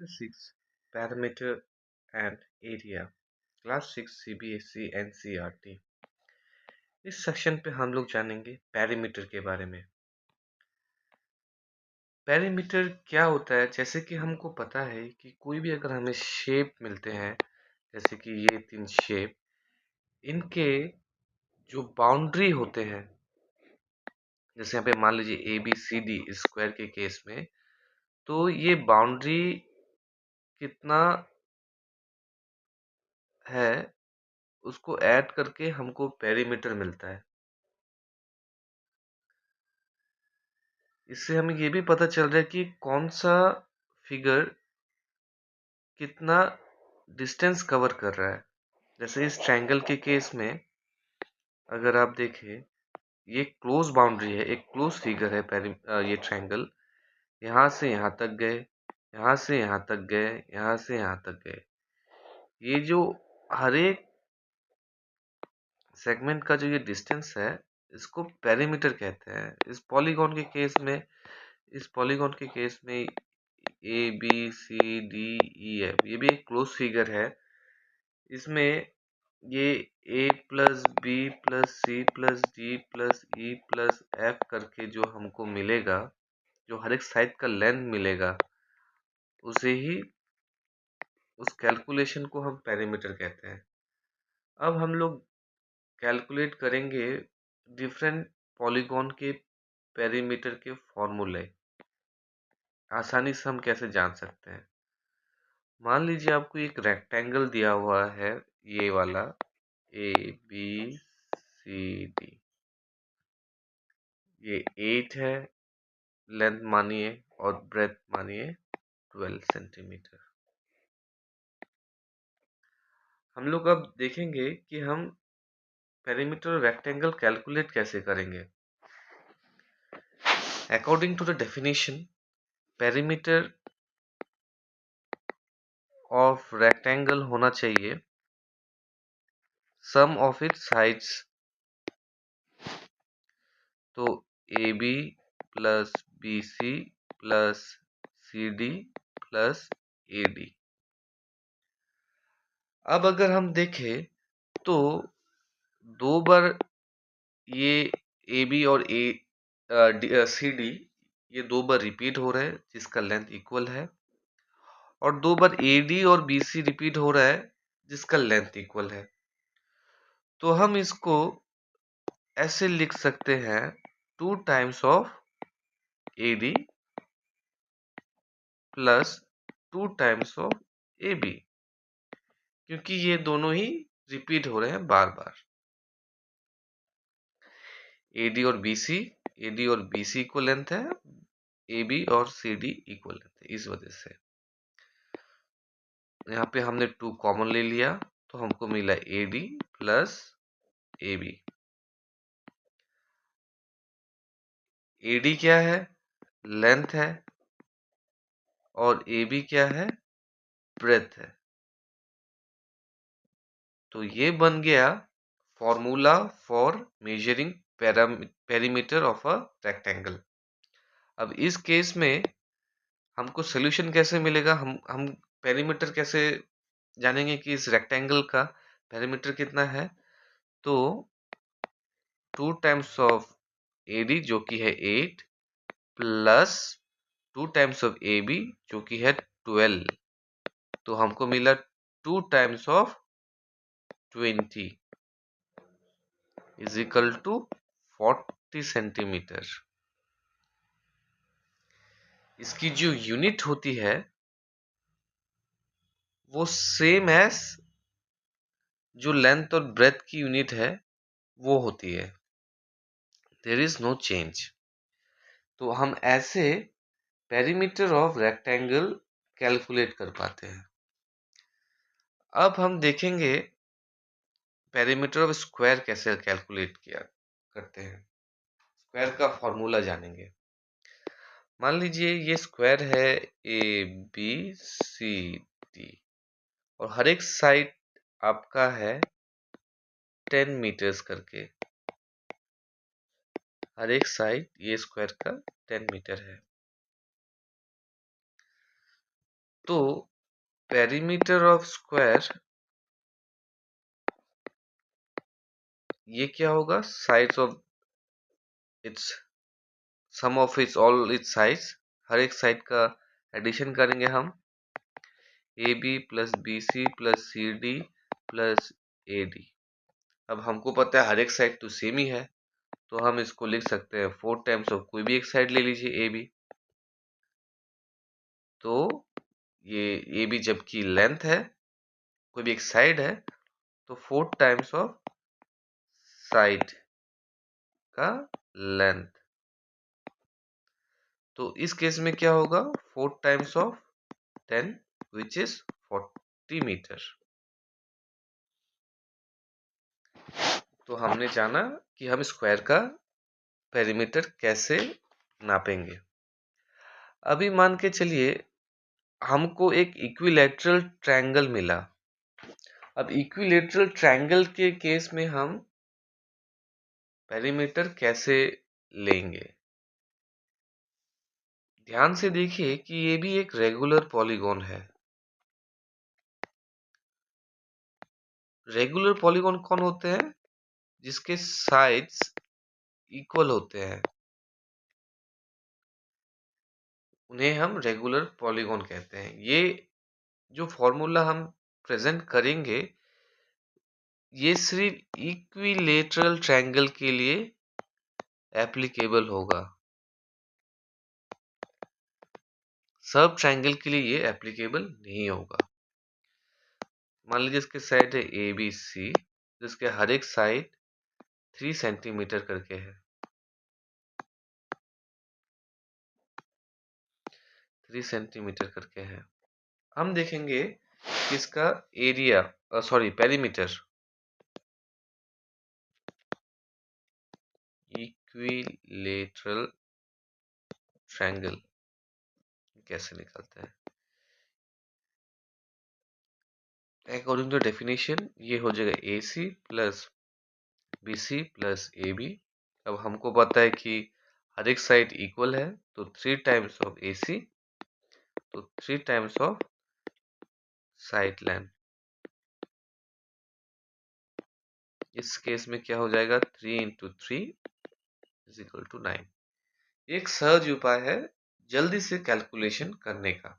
Chapter 6 Parameter and Area Class 6 CBSE NCERT। इस section पे हम लोग जानेंगे पैरामीटर के बारे में। पैरामीटर क्या होता है? जैसे कि हमको पता है कि कोई भी अगर हमें शेप मिलते हैं, जैसे कि ये 3 शेप, इनके जो बाउंड्री होते हैं, जैसे यहाँ पे मान लीजिए ABCD स्क्वायर के केस में, तो ये बाउंड्री कितना है उसको ऐड करके हमको पेरीमीटर मिलता है। इससे हमें ये भी पता चल रहा है कि कौन सा फिगर कितना डिस्टेंस कवर कर रहा है। जैसे इस ट्रायंगल के केस में अगर आप देखें, ये क्लोज बाउंड्री है, एक क्लोज फिगर है। ये ट्रायंगल यहाँ से यहाँ तक गए, यहाँ से यहाँ तक गए, यहाँ से यहाँ तक गए। ये जो हर एक सेगमेंट का जो ये डिस्टेंस है, इसको पेरीमीटर कहते हैं। इस पॉलीगॉन के केस में ABCDEF ये भी एक क्लोज फिगर है। इसमें ये A+B+C+D+E+F करके जो हमको मिलेगा, जो हर एक साइड का लेंथ मिलेगा, उसे ही उस कैलकुलेशन को हम पेरीमीटर कहते हैं। अब हम लोग कैलकुलेट करेंगे डिफरेंट पॉलीगॉन के पेरीमीटर के फॉर्मूले। आसानी से हम कैसे जान सकते हैं? मान लीजिए आपको एक रेक्टेंगल दिया हुआ है, ये वाला ABCD, ये 8 है लेंथ मानिए और ब्रेथ मानिए 12 सेंटीमीटर। हम लोग अब देखेंगे कि हम पेरीमीटर रेक्टेंगल कैलकुलेट कैसे करेंगे। According to the definition, perimeter of rectangle होना चाहिए सम ऑफ इट्स साइड्स। तो AB प्लस BC प्लस CD प्लस AD। अब अगर हम देखें तो दो बार ये AB और CD ये दो बार रिपीट हो रहा है जिसका लेंथ इक्वल है, और दो बार AD और BC रिपीट हो रहा है जिसका लेंथ इक्वल है। तो हम इसको ऐसे लिख सकते हैं 2 times of AD plus 2 times of AB, क्योंकि ये दोनों ही रिपीट हो रहे हैं बार बार। AD और BC इक्वल लेंथ है, AB और CD इक्वल लेंथ है। इस वजह से यहाँ पे हमने 2 कॉमन ले लिया तो हमको मिला AD प्लस AB। AD क्या है? लेंथ है, और AB क्या है? ब्रेथ है। तो ये बन गया formula for measuring perimeter of a rectangle. अब इस केस में हमको सोल्यूशन कैसे मिलेगा? हम पेरीमीटर कैसे जानेंगे कि इस रेक्टेंगल का पेरीमीटर कितना है? तो 2 टाइम्स ऑफ AD जो कि है 8 प्लस 2 टाइम्स ऑफ AB जो कि है 12, तो हमको मिला 2 times of 20 is equal to 40 centimetre. इसकी जो यूनिट होती है वो सेम एज जो लेंथ और ब्रेथ की यूनिट है वो होती है। There is no change. तो हम ऐसे पेरीमीटर ऑफ रेक्टेंगल कैलकुलेट कर पाते हैं। अब हम देखेंगे पेरीमीटर ऑफ स्क्वायर कैसे कैलकुलेट किया करते हैं। स्क्वायर का फॉर्मूला जानेंगे। मान लीजिए ये स्क्वायर है ABCD, और हर एक साइड आपका है 10 मीटर्स करके। हर एक साइड ये स्क्वायर का 10 मीटर है। तो पेरीमीटर ऑफ स्क्वायर ये क्या होगा? Sides of its sum of its all its sides, हर एक साइड का एडिशन करेंगे हम। A B plus B C plus C D plus A D. अब हमको पता है हर एक साइड तो सेम ही है, तो हम इसको लिख सकते हैं 4 टाइम्स ऑफ कोई भी एक साइड ले लीजिए ए बी। तो ये ए बी जबकि लेंथ है, कोई भी एक साइड है, तो 4 टाइम्स ऑफ साइड का लेंथ। तो इस केस में क्या होगा? 4 times of 10 which is 40 metre. तो हमने जाना कि हम स्क्वायर का पेरीमीटर कैसे नापेंगे। अभी मान के चलिए हमको एक इक्विलैटरल ट्रायंगल मिला। अब इक्विलैटरल ट्रायंगल के केस में हम पेरीमीटर कैसे लेंगे? ध्यान से देखिए कि ये भी एक रेगुलर पॉलीगॉन है। रेगुलर पॉलीगॉन कौन होते हैं? जिसके साइड्स इक्वल होते हैं, उन्हें हम रेगुलर पॉलीगॉन कहते हैं। ये जो फॉर्मूला हम प्रेजेंट करेंगे ये सिर्फ इक्विलैटरल ट्रायंगल के लिए एप्लीकेबल होगा, सब ट्रायंगल के लिए ये एप्लीकेबल नहीं होगा। मान लीजिए इसके साइड है ए बी सी, जिसके हर एक साइड 3 सेंटीमीटर करके है, 3 सेंटीमीटर करके है। हम देखेंगे कि इसका area sorry perimeter equilateral triangle कैसे निकलता है। अकॉर्डिंग टू डेफिनेशन ये हो जाएगा A C plus B C plus A B. अब हमको पता है कि हर एक साइड इक्वल है, तो 3 टाइम्स ऑफ ए सी, तो 3 टाइम्स ऑफ साइड लेंथ। इस केस में क्या हो जाएगा? 3 इंटू 3 इज इक्वल टू 9। एक सहज उपाय है जल्दी से कैलकुलेशन करने का।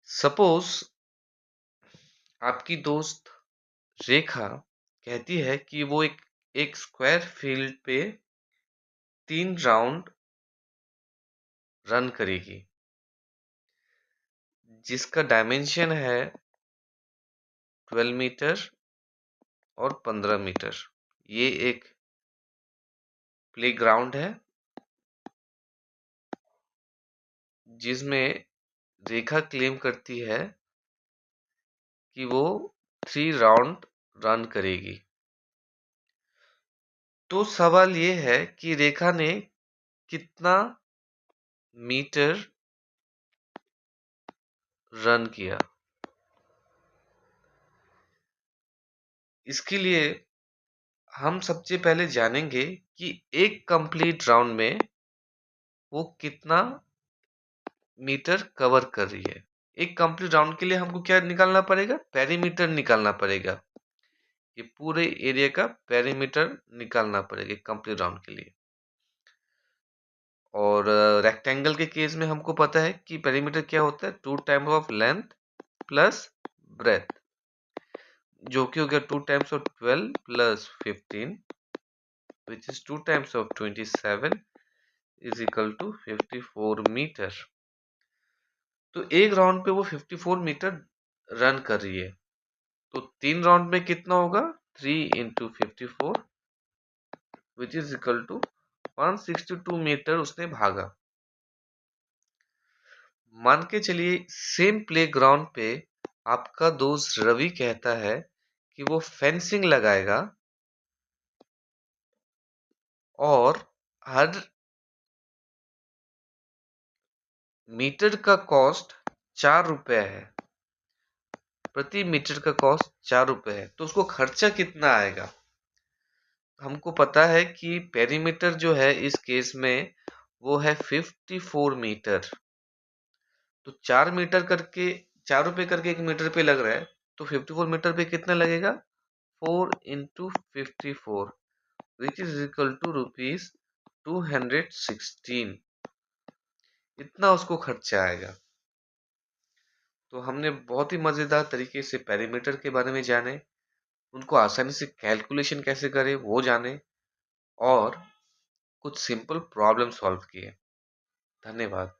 सपोज आपकी दोस्त रेखा कहती है कि वो एक स्क्वायर फील्ड पे 3 राउंड रन करेगी, जिसका डायमेंशन है 12 मीटर और 15 मीटर। ये एक प्लेग्राउंड है जिसमें रेखा क्लेम करती है कि वो 3 राउंड रन करेगी। तो सवाल ये है कि रेखा ने कितना मीटर रन किया। इसके लिए हम सबसे पहले जानेंगे कि एक कंप्लीट राउंड में वो कितना मीटर कवर कर रही है। एक कंप्लीट राउंड के लिए हमको क्या निकालना पड़ेगा? पेरीमीटर निकालना पड़ेगा। ये पूरे एरिया का पेरीमीटर निकालना पड़ेगा कंप्लीट राउंड के लिए। और रेक्टेंगल के केस में हमको पता है कि पेरीमीटर क्या होता है? 2 times of length plus breadth, जो कि हो गया 2 times of 12 plus 15 which is 2 times of 27 is equal to 54 metre. तो एक राउंड पे वो 54 मीटर रन कर रही है, तो 3 राउंड में कितना होगा? 3 into 54 which is equal to 162 metre उसने भागा। मान के चलिए सेम प्लेग्राउंड पे आपका दोस्त रवि कहता है कि वो फेंसिंग लगाएगा और हर मीटर का कॉस्ट 4 रुपए है, प्रति मीटर का कॉस्ट 4 रुपए है। तो उसको खर्चा कितना आएगा? हमको पता है कि पेरीमीटर जो है इस केस में वो है 54 मीटर। तो 4 रुपए करके 1 मीटर पे लग रहा है, तो 54 मीटर पे कितना लगेगा? 4 × 54 विच इज इक्वल टू ₹216। इतना उसको खर्चा आएगा। तो हमने बहुत ही मजेदार तरीके से पेरीमीटर के बारे में जाने, उनको आसानी से कैलकुलेशन कैसे करें वो जाने, और कुछ सिंपल प्रॉब्लम सॉल्व किए। धन्यवाद।